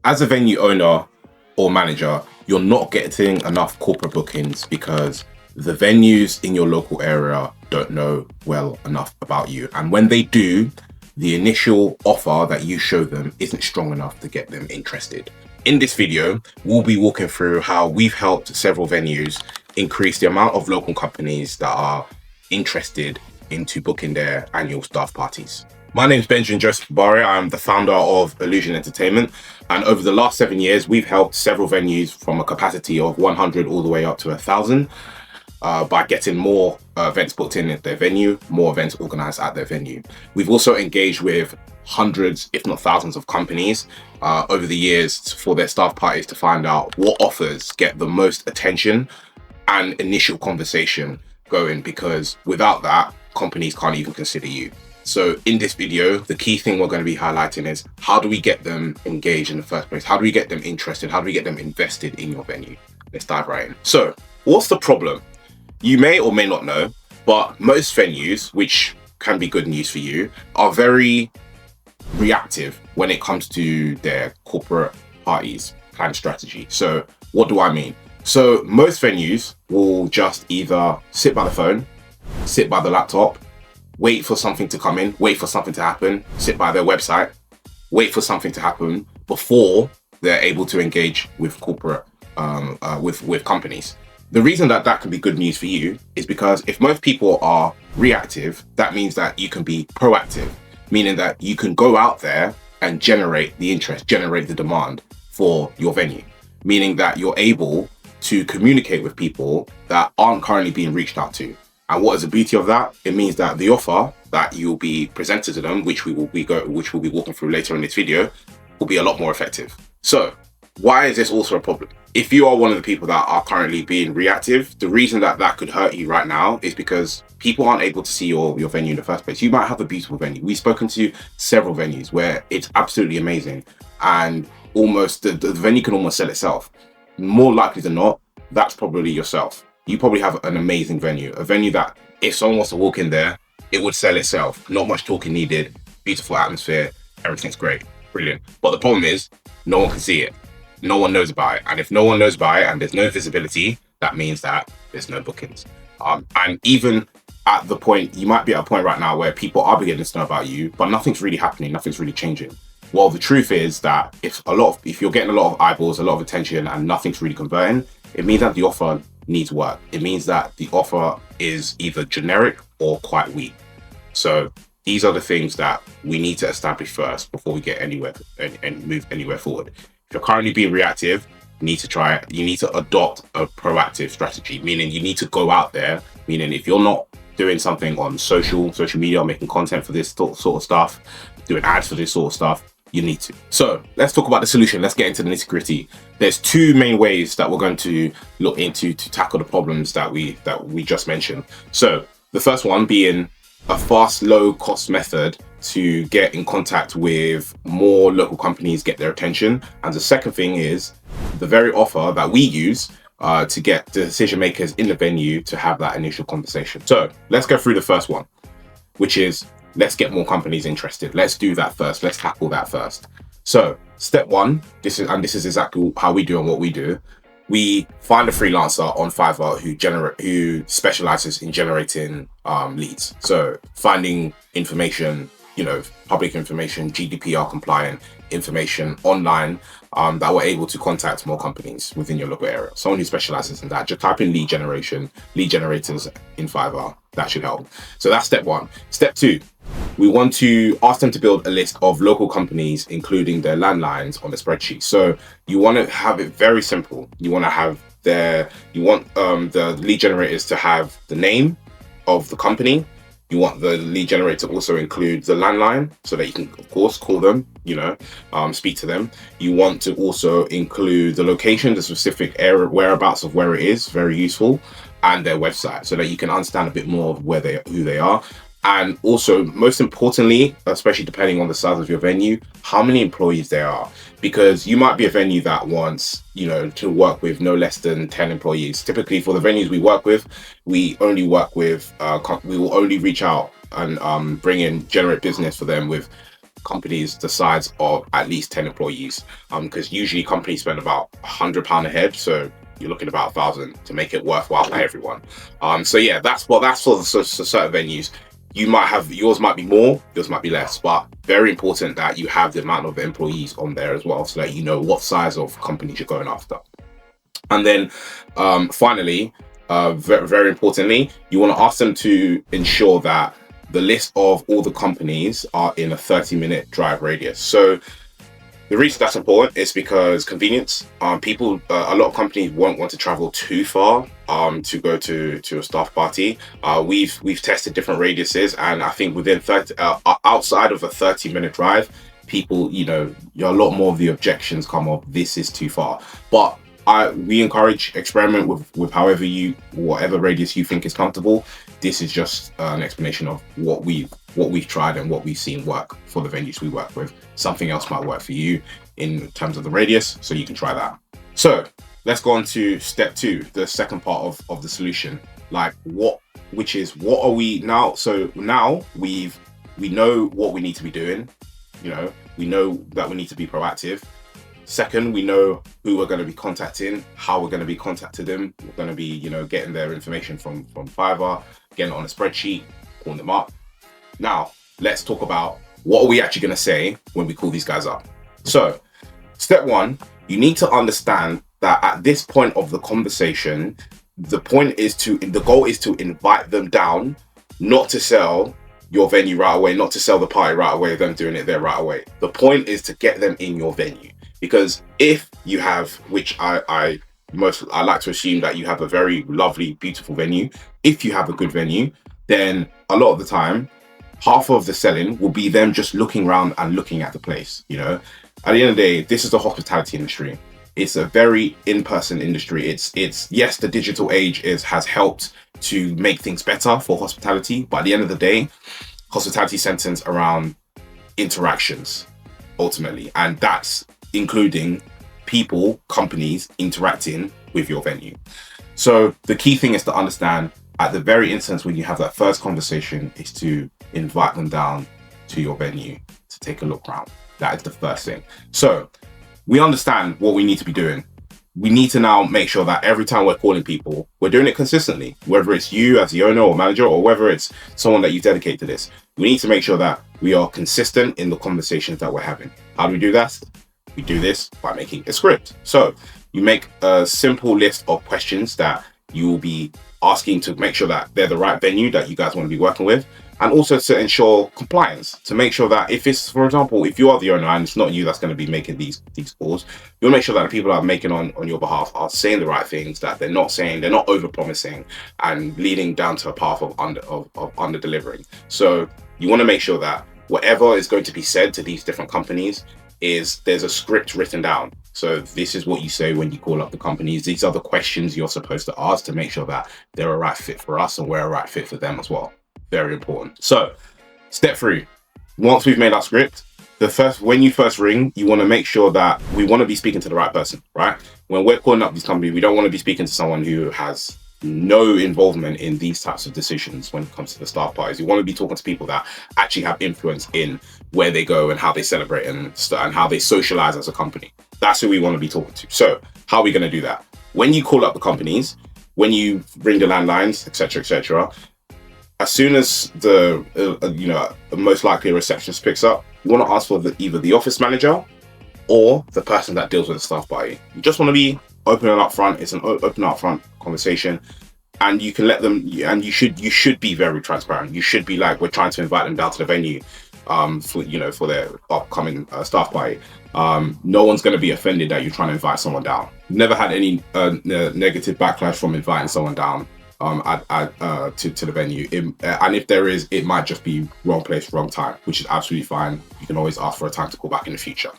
As a venue owner or manager, you're not getting enough corporate bookings because the venues in your local area don't know well enough about you. And when they do, the initial offer that you show them isn't strong enough to get them interested. In this video, we'll be walking through how we've helped several venues increase the amount of local companies that are interested into booking their annual staff parties. My name is Benjamin Joseph Barre. I'm the founder of Illusion Entertainment. And over the last 7 years, we've helped several venues from a capacity of 100 all the way up to 1,000 by getting more events booked in at their venue, more events organized at their venue. We've also engaged with hundreds, if not thousands of companies over the years for their staff parties to find out what offers get the most attention and initial conversation going, because without that, companies can't even consider you. So in this video, the key thing we're going to be highlighting is how do we get them engaged in the first place? How do we get them interested? How do we get them invested in your venue? Let's dive right in. So what's the problem? You may or may not know, but most venues, which can be good news for you, are very reactive when it comes to their corporate parties plan strategy. So what do I mean? So most venues will just either sit by the phone, sit by the laptop, wait for something to come in, wait for something to happen, sit by their website, wait for something to happen before they're able to engage with corporate, with companies. The reason that can be good news for you is because if most people are reactive, that means that you can be proactive, meaning that you can go out there and generate the interest, generate the demand for your venue, meaning that you're able to communicate with people that aren't currently being reached out to. And what is the beauty of that? It means that the offer that you'll be presented to them, which we'll be walking through later in this video, will be a lot more effective. So why is this also a problem? If you are one of the people that are currently being reactive, the reason that could hurt you right now is because people aren't able to see your venue in the first place. You might have a beautiful venue. We've spoken to several venues where it's absolutely amazing and almost the venue can almost sell itself. More likely than not, that's probably yourself. You probably have an amazing venue, a venue that if someone wants to walk in there, it would sell itself. Not much talking needed, beautiful atmosphere, everything's great, brilliant. But the problem is no one can see it. No one knows about it. And if no one knows about it and there's no visibility, that means that there's no bookings. And even at the point, you might be at a point right now where people are beginning to know about you, but nothing's really happening, nothing's really changing. Well, the truth is that if you're getting a lot of eyeballs, a lot of attention and nothing's really converting, it means that the offer needs work. It means that the offer is either generic or quite weak. So these are the things that we need to establish first before we get anywhere and move anywhere forward. If you're currently being reactive, you need to adopt a proactive strategy, meaning you need to go out there, meaning if you're not doing something on social media, making content for this sort of stuff, doing ads for this sort of stuff, you need to. So let's talk about the solution. Let's get into the nitty-gritty. There's two main ways that we're going to look into to tackle the problems that we just mentioned. So the first one being a fast, low-cost method to get in contact with more local companies, get their attention. And the second thing is the very offer that we use to get the decision makers in the venue to have that initial conversation. So let's go through the first one, which is let's get more companies interested. Let's do that first. Let's tackle that first. So step one, this is exactly how we do and what we do. We find a freelancer on Fiverr who specializes in generating leads. So finding information, public information, GDPR compliant information online that we're able to contact more companies within your local area. Someone who specializes in that. Just type in lead generators in Fiverr. That should help. So that's step one. Step two, we want to ask them to build a list of local companies, including their landlines on the spreadsheet. So you want to have it very simple. You want the lead generators to have the name of the company. You want the lead generator to also include the landline so that you can, of course, call them, speak to them. You want to also include the location, the specific area, whereabouts of where it is, very useful, and their website so that you can understand a bit more of who they are. And also, most importantly, especially depending on the size of your venue, how many employees there are. Because you might be a venue that wants, to work with no less than 10 employees. Typically, for the venues we work with, we will only reach out and generate business for them with companies the size of at least 10 employees, because usually companies spend about £100 a head, so you're looking about 1,000 to make it worthwhile for everyone. So yeah, that's for certain venues. You might have, yours might be more, yours might be less, but very important that you have the amount of employees on there as well, so that you know what size of companies you're going after. And then finally, very, very importantly, you want to ask them to ensure that the list of all the companies are in a 30-minute drive radius. So the reason that's important is because convenience. People, a lot of companies won't want to travel too far to go to a staff party. We've tested different radiuses, and I think within 30, outside of a 30-minute drive, people, a lot more of the objections come up. This is too far, but we encourage experiment with whatever radius you think is comfortable. This is just an explanation of what we've tried and what we've seen work for the venues we work with. Something else might work for you in terms of the radius, so you can try that. So let's go on to step 2, the second part of the solution. Which is what are we now? So now we know what we need to be doing. We know that we need to be proactive. Second, we know who we're going to be contacting, how we're going to be contacting them. We're going to be, getting their information from Fiverr, getting it on a spreadsheet, calling them up. Now, let's talk about what are we actually going to say when we call these guys up. So, step 1, you need to understand that at this point of the conversation, the goal is to invite them down, not to sell your venue right away, not to sell the party right away, them doing it there right away. The point is to get them in your venue. Because if you have, which I like to assume that you have a very lovely, beautiful venue. If you have a good venue, then a lot of the time, half of the selling will be them just looking around and looking at the place. At the end of the day, this is the hospitality industry. It's a very in-person industry. It's yes, the digital age has helped to make things better for hospitality, but at the end of the day, hospitality centers around interactions ultimately, and that's including people, companies interacting with your venue. So the key thing is to understand at the very instance when you have that first conversation is to invite them down to your venue to take a look around. That is the first thing. So we understand what we need to be doing. We need to now make sure that every time we're calling people, we're doing it consistently, whether it's you as the owner or manager, or whether it's someone that you dedicate to this. We need to make sure that we are consistent in the conversations that we're having. How do we do that? We do this by making a script. So you make a simple list of questions that you will be asking to make sure that they're the right venue that you guys want to be working with, and also to ensure compliance, to make sure that if it's, for example, if you are the owner and it's not you that's going to be making these calls, you'll make sure that the people that are making on your behalf are saying the right things, that they're not over promising and leading down to a path of under delivering. So you want to make sure that whatever is going to be said to these different companies there's a script written down. So this is what you say when you call up the companies. These are the questions you're supposed to ask to make sure that they're a right fit for us and we're a right fit for them as well. Very important. So step 3, once we've made our script, when you first ring, you want to make sure that we want to be speaking to the right person, right? When we're calling up these companies, we don't want to be speaking to someone who has no involvement in these types of decisions when it comes to the staff parties. You want to be talking to people that actually have influence in where they go and how they celebrate and how they socialize as a company. That's who we want to be talking to. So how are we going to do that? When you call up the companies, when you ring the landlines, etc., as soon as the most likely a receptionist picks up, you want to ask for either the office manager or the person that deals with the staff party. You just want to be open and upfront. It's an open and upfront conversation, and you can let them. And you should be very transparent. You should be like, we're trying to invite them down to the venue, for their upcoming staff party. No one's going to be offended that you're trying to invite someone down. Never had any negative backlash from inviting someone down to the venue. And if there is, it might just be wrong place, wrong time, which is absolutely fine. You can always ask for a time to call back in the future.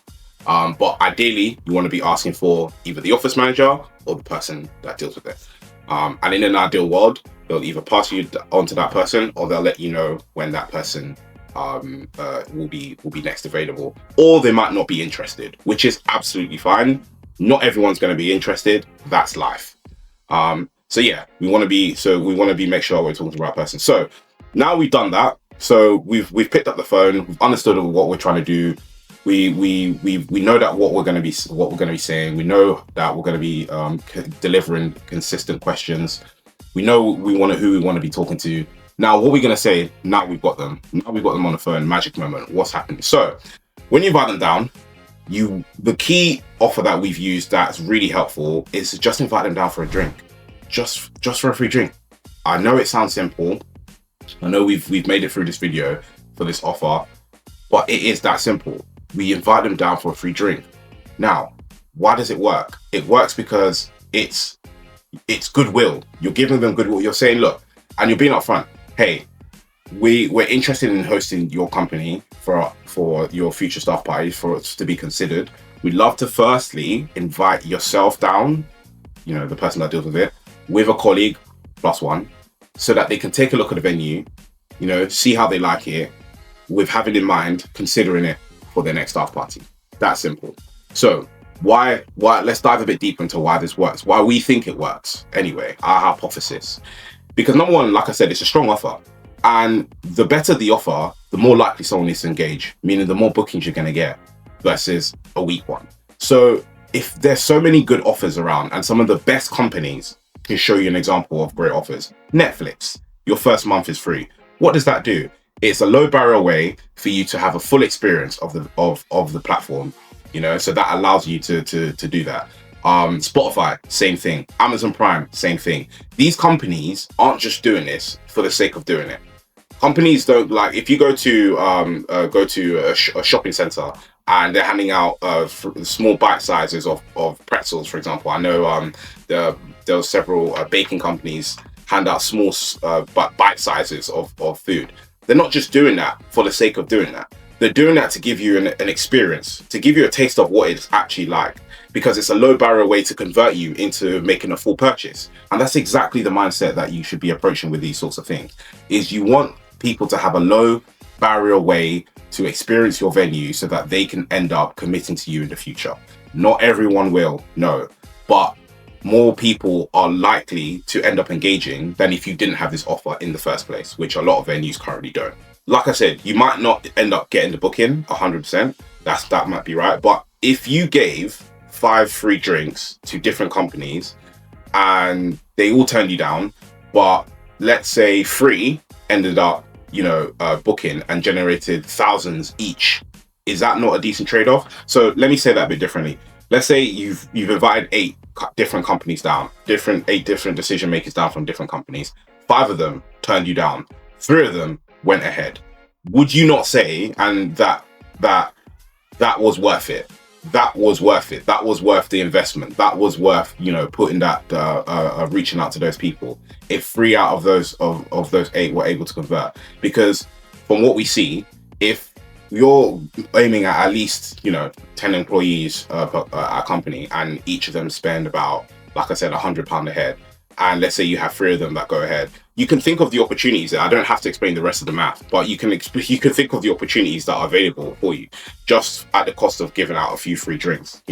But ideally, you want to be asking for either the office manager or the person that deals with it. And in an ideal world, they'll either pass you on to that person, or they'll let you know when that person will be next available, or they might not be interested, which is absolutely fine. Not everyone's going to be interested. That's life. So yeah, we want to be make sure we're talking to the right person. So now we've done that, So we've picked up the phone, we've understood what we're trying to do. We know that what we're going to be saying. We know that we're going to be delivering consistent questions. We know who we want to be talking to. Now, what we're going to say, now we've got them. Now we've got them on the phone. Magic moment. What's happening? So when you invite them down, the key offer that we've used that's really helpful is to just invite them down for a drink, just for a free drink. I know it sounds simple. I know we've made it through this video for this offer, but it is that simple. We invite them down for a free drink. Now, why does it work? It works because it's goodwill. You're giving them goodwill. You're saying, look, and you're being upfront. Hey, we're interested in hosting your company for your future staff parties for us to be considered. We'd love to firstly invite yourself down, the person that deals with it, with a colleague +1, so that they can take a look at the venue, see how they like it, with having in mind considering it for their next staff party. That simple. So why let's dive a bit deeper into why this works, why we think it works anyway, our hypothesis. Because number one, like I said, it's a strong offer. And the better the offer, the more likely someone is to engage, meaning the more bookings you're going to get versus a weak one. So if there's so many good offers around, and some of the best companies can show you an example of great offers. Netflix, your first month is free. What does that do? It's a low barrier way for you to have a full experience of the platform, so that allows you to do that. Spotify, same thing. Amazon Prime, same thing. These companies aren't just doing this for the sake of doing it. Companies don't, like, if you go to a shopping center and they're handing out small bite sizes of pretzels, for example. I know there were several baking companies hand out small bite sizes of food. They're not just doing that for the sake of doing that. They're doing that to give you an experience, to give you a taste of what it's actually like, because it's a low barrier way to convert you into making a full purchase. And that's exactly the mindset that you should be approaching with these sorts of things, is you want people to have a low barrier way to experience your venue so that they can end up committing to you in the future. Not everyone will, no, but more people are likely to end up engaging than if you didn't have this offer in the first place, which a lot of venues currently don't. Like I said, you might not end up getting the booking 100%. That might be right. But if you gave 5 free drinks to different companies and they all turned you down, but let's say 3 ended up, booking and generated thousands each, is that not a decent trade-off? So let me say that a bit differently. Let's say you've invited 8 different companies down, 8 different decision makers down from different companies. 5 of them turned you down. 3 of them went ahead. Would you not say, and that was worth it? That was worth it. That was worth the investment. That was worth, putting that, reaching out to those people. If 3 out of those 8 were able to convert, because from what we see, if you're aiming at least 10 employees per a company, and each of them spend about, like I said, £100 a head, and let's say you have 3 of them that go ahead, you can think of the opportunities there. I don't have to explain the rest of the math, but you can think of the opportunities that are available for you, just at the cost of giving out a few free drinks.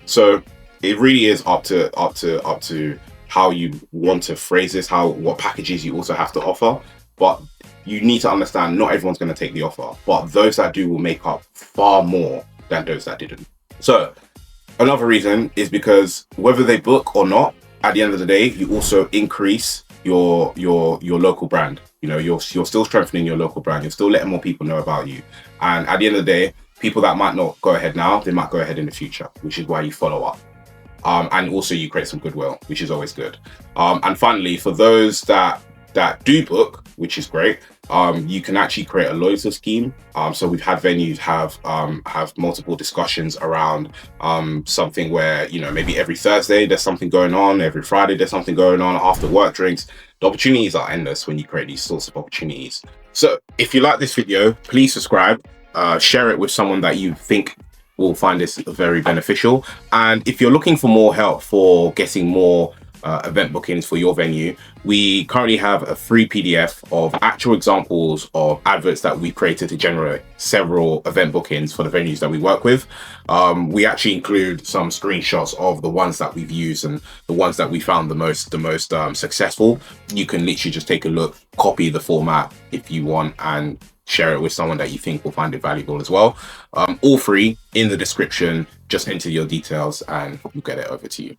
So it really is up to how you want to phrase this, what packages you also have to offer. But you need to understand, not everyone's going to take the offer, but those that do will make up far more than those that didn't. So another reason is because whether they book or not, at the end of the day, you also increase your local brand. You're still strengthening your local brand. You're still letting more people know about you. And at the end of the day, people that might not go ahead now, they might go ahead in the future, which is why you follow up. And also you create some goodwill, which is always good. And finally, for those that do book, which is great, you can actually create a loyalty scheme. So we've had venues have multiple discussions around something where, maybe every Thursday there's something going on, every Friday there's something going on, after work drinks. The opportunities are endless when you create these sorts of opportunities. So if you like this video, please subscribe, share it with someone that you think will find this very beneficial. And if you're looking for more help for getting more event bookings for your venue, we currently have a free PDF of actual examples of adverts that we created to generate several event bookings for the venues that we work with. We actually include some screenshots of the ones that we've used and the ones that we found the most successful. You can literally just take a look, copy the format if you want, and share it with someone that you think will find it valuable as well. All free in the description. Just enter your details and we'll get it over to you.